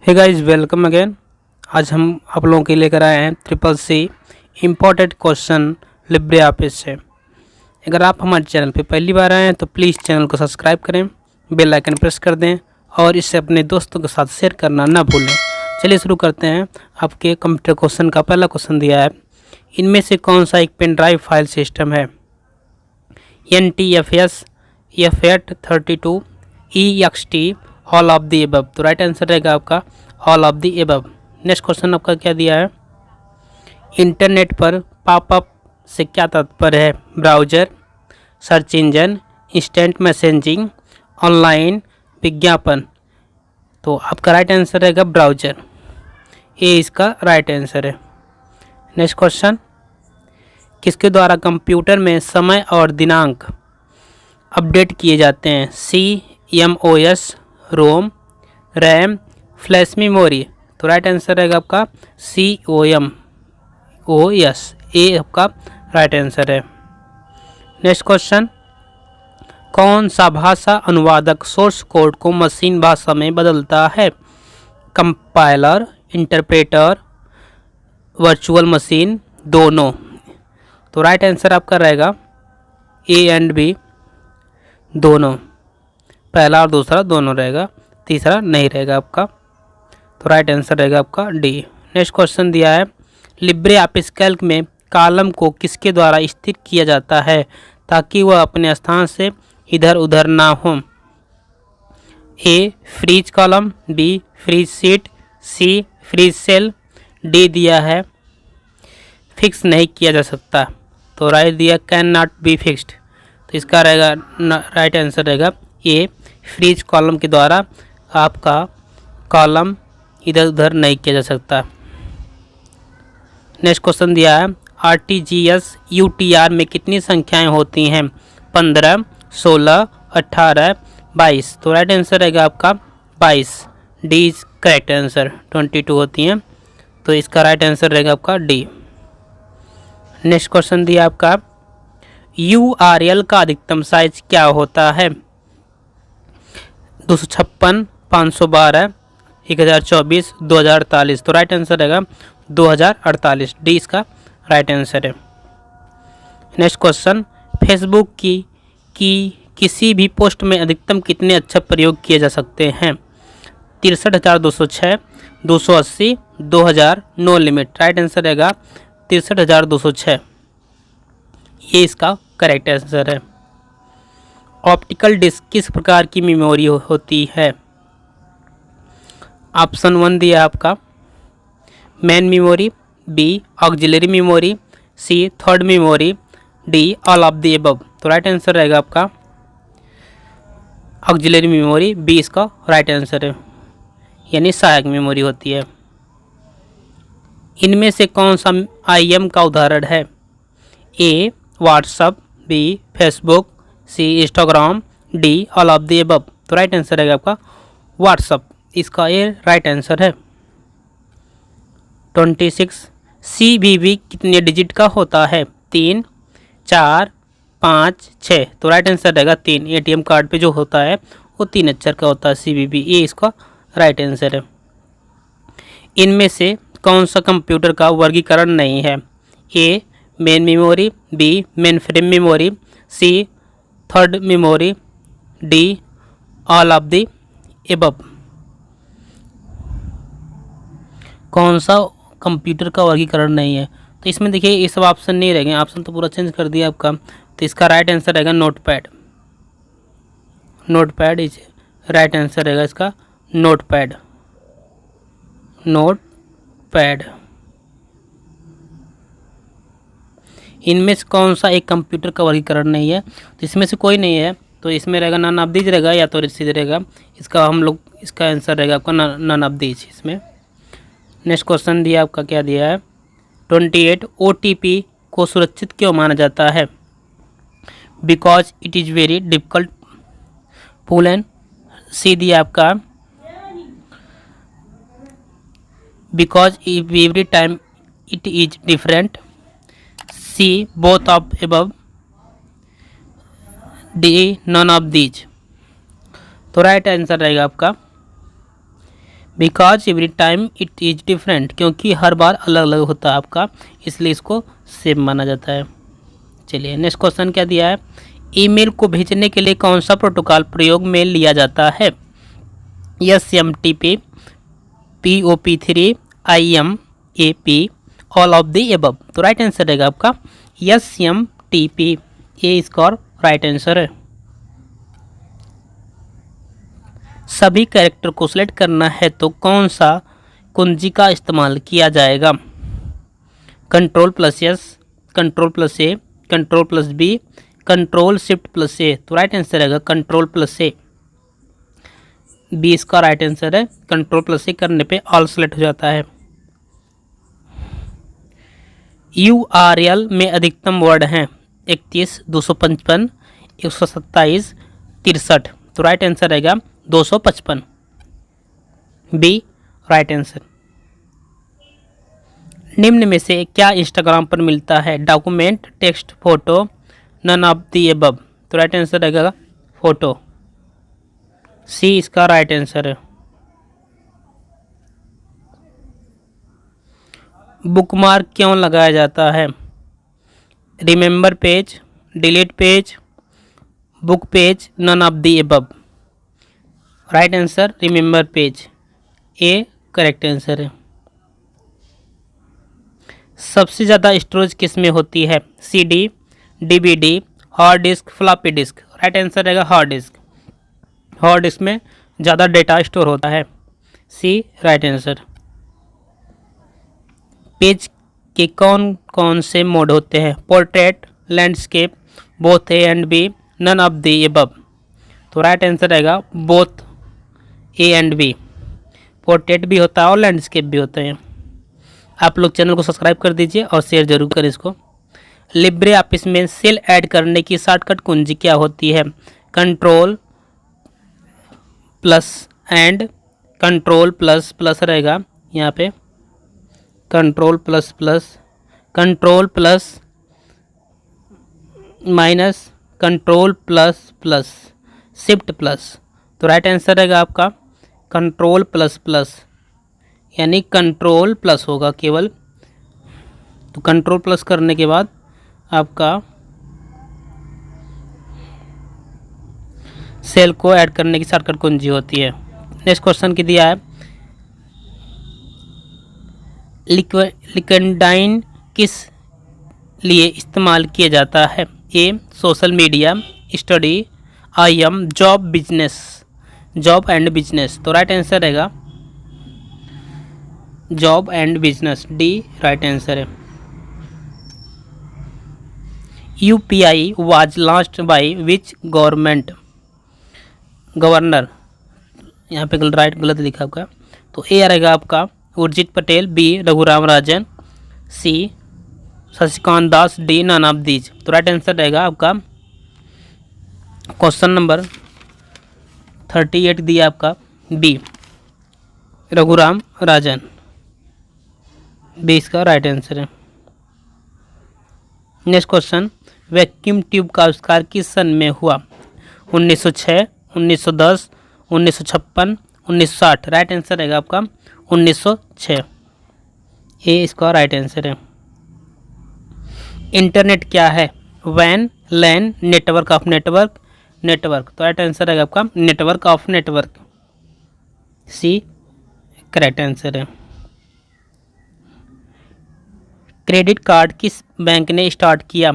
Hey guys, welcome again. आज हम आप लोगों के लिए लेकर आए हैं triple C important question LibreOffice से। अगर आप हमारे चैनल पे पहली बार आए हैं तो प्लीज़ चैनल को सब्सक्राइब करें, बेल आइकन प्रेस कर दें और इसे अपने दोस्तों के साथ शेयर करना ना भूलें। चलिए शुरू करते हैं। आपके कंप्यूटर क्वेश्चन का पहला क्वेश्चन दिया है, इनमें से कौन सा एक पेन ड्राइव फाइल सिस्टम है? NTFS, F832, EXT, all of the above. तो राइट आंसर रहेगा आपका all of the above. Next question आपका क्या दिया है, इंटरनेट पर पॉपअप से क्या तात्पर्य है? Browser, search engine, instant messaging, online विज्ञापन। तो आपका राइट आंसर रहेगा ब्राउज़र, ये इसका राइट आंसर है। नेक्स्ट क्वेश्चन, किसके द्वारा कंप्यूटर में समय और दिनांक अपडेट किए जाते हैं? CMOS, रोम, रैम, फ्लैश मेमोरी। तो राइट आंसर रहेगा आपका COMOS, ये आपका राइट आंसर है। नेक्स्ट क्वेश्चन, कौन सा भाषा अनुवादक सोर्स कोड को मशीन भाषा में बदलता है? कंपाइलर, इंटरप्रेटर, वर्चुअल मशीन, दोनों। तो राइट आंसर आपका रहेगा A एंड B, दोनों। पहला और दूसरा दोनों रहेगा, तीसरा नहीं रहेगा आपका। तो राइट आंसर रहेगा आपका D। नेक्स्ट क्वेश्चन दिया है, लिब्रे ऑफिस कैल्क में कॉलम को किसके द्वारा स्थिर किया जाता है ताकि वह अपने स्थान से इधर उधर ना हो? A freeze column, B freeze sheet, C freeze cell, D दिया है फिक्स नहीं किया जा सकता। तो राइट दिया कैन नॉट बी फिक्स्ड। तो इसका रहेगा राइट आंसर रहेगा A फ्रीज कॉलम के द्वारा आपका कॉलम इधर उधर नहीं किया जा सकता। नेक्स्ट क्वेश्चन दिया है, RTGS UTR में कितनी संख्याएं होती हैं? 15, 16, 18, 22। तो राइट आंसर रहेगा आपका 22, D इज करेक्ट आंसर। 22 होती हैं, तो इसका राइट आंसर रहेगा आपका D। नेक्स्ट क्वेश्चन दिया आपका, URL का अधिकतम साइज क्या होता है? 256, 512, 1024, 2048। तो राइट आंसर रहेगा 2048, D इसका राइट आंसर है। नेक्स्ट क्वेश्चन, फेसबुक की किसी भी पोस्ट में अधिकतम कितने अक्षर प्रयोग किए जा सकते हैं? 63,206, 280, 2000, नो लिमिट। राइट आंसर रहेगा 63,206, ये इसका करेक्ट आंसर है। ऑप्टिकल डिस्क किस प्रकार की मेमोरी होती है? ऑप्शन 1 दिया आपका main memory, B auxiliary memory, C third memory, D all of the above. तो राइट आंसर रहेगा आपका ऑक्सिलरी मेमोरी, B इसका राइट आंसर है, यानी सहायक मेमोरी होती है। इनमें से कौन सा IM का उदाहरण है? A WhatsApp, B Facebook, C Instagram, D all of the above. तो राइट आंसर रहेगा आपका व्हाट्सअप, इसका ये राइट आंसर है। 26, CVV कितने डिजिट का होता है? 3, 4, 5, 6। तो राइट आंसर रहेगा 3। ATM कार्ड पे जो होता है वो 3 अक्षर का होता है CVV, ये इसका राइट आंसर है। इनमें से कौन सा कंप्यूटर का वर्गीकरण नहीं है? A main memory, B main frame memory, C third memory, D all of the above. कौन सा कंप्यूटर का वर्गीकरण नहीं है? तो इसमें देखिए ये सब ऑप्शन नहीं रहेंगे, ऑप्शन तो पूरा चेंज कर दिया आपका। तो इसका राइट आंसर रहेगा notepad, notepad is right answer रहेगा इसका नोटपैड, नोटपैड। इनमें से कौन सा एक कंप्यूटर का वर्गीकरण नहीं है? तो इसमें से कोई नहीं है, तो इसमें रहेगा नन ऑफ दीज रहेगा या तो रिसीज रहेगा। इसका हम लोग इसका आंसर रहेगा आपका नन ऑफ दीज इसमें। नेक्स्ट क्वेश्चन दिया आपका क्या दिया है, 28 OTP को सुरक्षित क्यों माना जाता है? Because it is very difficult pull and, C दिया आपका because every time it is different, C both of above, D none of these. तो राइट आंसर रहेगा आपका because every time it is different, क्योंकि हर बार अलग अलग होता है आपका, इसलिए इसको सेम माना जाता है। चलिए नेक्स्ट क्वेश्चन क्या दिया है, ईमेल को भेजने के लिए कौन सा प्रोटोकॉल प्रयोग में लिया जाता है? SMTP, POP3, IMAP, all of the above. तो राइट आंसर रहेगा आपका SMTP, ये इसका राइट आंसर है। सभी कैरेक्टर को सिलेक्ट करना है तो कौन सा कुंजी का इस्तेमाल किया जाएगा? Ctrl+S, Ctrl+A, Ctrl+B, Ctrl+Shift+A। तो राइट आंसर रहेगा Ctrl+A, बी इसका राइट आंसर है। Ctrl+A करने पे ऑल सेलेक्ट हो जाता है। URL में अधिकतम वर्ड हैं 31, 255, 127, 63। तो राइट आंसर रहेगा 255, बी राइट आंसर। निम्न में से क्या इंस्टाग्राम पर मिलता है? Document, text, photo, none of the above. तो राइट आंसर रहेगा फोटो, सी इसका राइट आंसर है। बुकमार्क क्यों लगाया जाता है? Remember page, delete page, book page, none of the above. Right answer remember page, A correct answer है। सबसे ज़्यादा स्टोरेज किस में होती है? CD, DVD, hard disk, floppy disk. Right answer रहेगा हार्ड डिस्क, हार्ड डिस्क में ज़्यादा डेटा स्टोर होता है, सी राइट आंसर। पेज के कौन कौन से मोड होते हैं? Portrait, landscape, both A and B, none of the above. तो राइट आंसर रहेगा both A and B, portrait भी होता है और लैंडस्केप भी होते हैं। आप लोग चैनल को सब्सक्राइब कर दीजिए और शेयर जरूर करें इसको। लिब्रे ऑफिस में सेल ऐड करने की शॉर्टकट कुंजी क्या होती है? Ctrl+ एंड Ctrl++ रहेगा यहाँ पे, Ctrl++, Ctrl+ minus, Ctrl++, Shift+। तो राइट आंसर रहेगा आपका Ctrl++, यानी Ctrl+ होगा केवल। तो Ctrl+ करने के बाद आपका सेल को ऐड करने की शॉर्टकट कुंजी होती है। नेक्स्ट क्वेश्चन की दिया है, लिंक्डइन किस लिए इस्तेमाल किया जाता है? A social media, study, IM, job, business, job and business. तो राइट आंसर रहेगा job and business, D right answer है। UPI was launched by which government, governor. यहाँ पे गलत लिखा आपका, तो ए रहेगा आपका Urjit Patel, B Raghuram Rajan, C Shashikant Das, D none of these. तो राइट आंसर रहेगा आपका क्वेश्चन नंबर 38 दिया आपका, बी रघुराम राजन, बी इसका राइट आंसर है। नेक्स्ट क्वेश्चन, वैक्यूम ट्यूब का आविष्कार किस सन में हुआ? 1906, 1910, 1956, 1960। राइट आंसर रहेगा आपका 1906, ये इसका राइट आंसर है। इंटरनेट क्या है? वैन, LAN, network of network, network. तो राइट आंसर रहेगा आपका network of network, C correct answer है। क्रेडिट कार्ड किस बैंक ने स्टार्ट किया?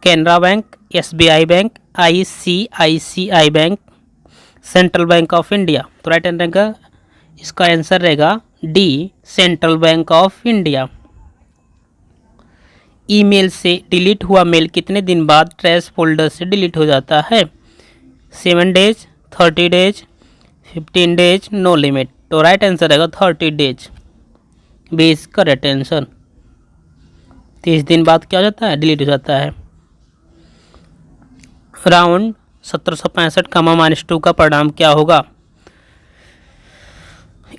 Canara bank, SBI bank, ICICI bank, central bank of India. तो राइट आंसर का इसका आंसर रहेगा D central bank of India. Email से डिलीट हुआ मेल कितने दिन बाद ट्रैश फोल्डर से डिलीट हो जाता है? 7 days, 30 days, 15 days, no limit. तो राइट आंसर रहेगा 30 days, B is correct answer. 30 दिन बाद क्या हो जाता है? डिलीट हो जाता है। राउंड 1765 -2 का परिणाम क्या होगा?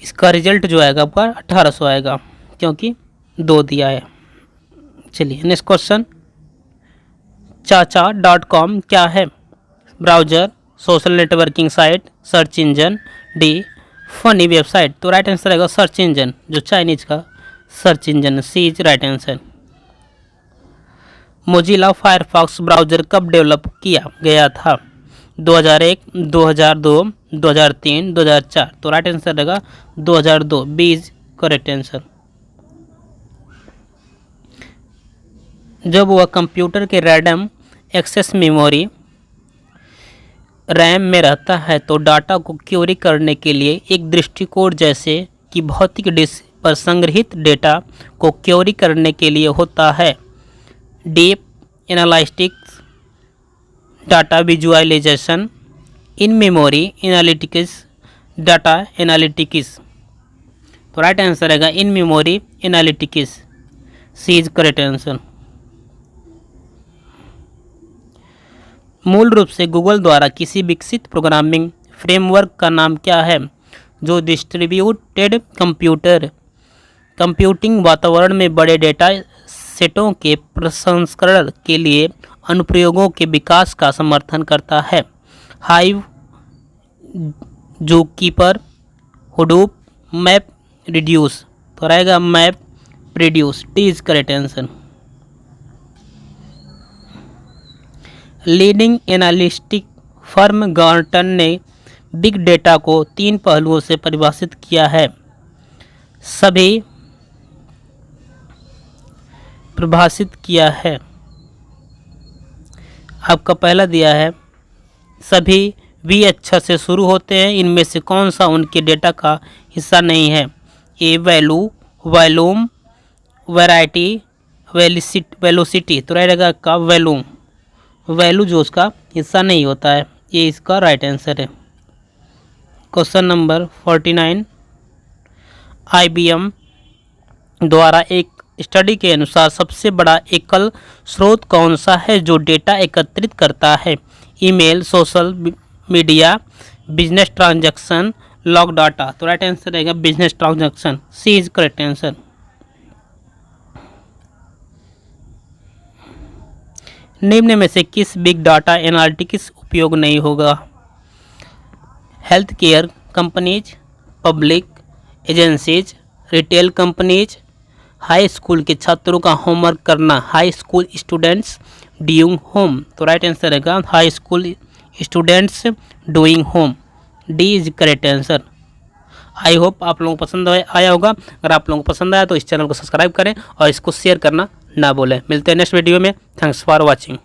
इसका रिजल्ट जो आएगा आपका 1800 आएगा, क्योंकि 2 दिया है। चलिए नेक्स्ट क्वेश्चन, chacha.com क्या है? Browser, social networking site, search engine, D funny website, तो राइट आंसर रहेगा सर्च इंजन, जो चाइनीज का search engine, C is right answer. Mozilla Firefox browser कब डेवलप किया गया था? 2001, 2002, 2003, 2004, तो राइट आंसर रहेगा 2002, बी इज करेक्ट आंसर। जब वह कंप्यूटर के रैंडम एक्सेस मेमोरी रैम में रहता है तो डाटा को क्वेरी करने के लिए एक दृष्टिकोण जैसे कि भौतिक डिस्क पर संग्रहीत डेटा को क्वेरी करने के लिए होता है deep analytics, data visualisation, in memory analytics, data analytics, तो राइट आंसर रहेगा in memory analytics, C is correct answer. मूल रूप से गूगल द्वारा किसी विकसित प्रोग्रामिंग फ्रेमवर्क का नाम क्या है जो डिस्ट्रीब्यूटेड कंप्यूटिंग वातावरण में बड़े डेटा सेटों के प्रसंस्करण के लिए अनुप्रयोगों के विकास का समर्थन करता है? Hive, ZooKeeper, Hadoop, MapReduce, तो रहेगा MapReduce, T is correct answer. Leading analytic firm Gartner ने बिग डेटा को 3 पहलुओं से परिभाषित किया है। सभी परिभाषित किया है, आपका पहला दिया है सभी वी अक्षर से शुरू होते हैं, इनमें से कौन सा उनके डेटा का हिस्सा नहीं है? ए वैल्यू, वॉल्यूम, वैरायटी, वेलोसिटी, तो रहेगा का वॉल्यूम, वैल्यू जो उसका हिस्सा नहीं होता है, ये इसका राइट आंसर है। क्वेश्चन नंबर 49, IBM द्वारा एक स्टडी के अनुसार सबसे बड़ा एकल स्रोत कौन सा है जो डेटा एकत्रित करता है? Email, social media, business transaction, log data, तो राइट आंसर रहेगा business transaction, C is correct answer. निम्न में से किस बिग डाटा एनालिटिक्स उपयोग नहीं होगा? Health care companies, public agencies, retail companies, high school के छात्रों का होमवर्क करना, high school students doing home, तो राइट आंसर रहेगा high school students doing home, D is correct answer. I hope आप लोगों को पसंद आया होगा। अगर आप लोगों को पसंद आया तो इस चैनल को सब्सक्राइब करें और इसको शेयर करना ना भूलें। मिलते हैं नेक्स्ट वीडियो में। Thanks for watching.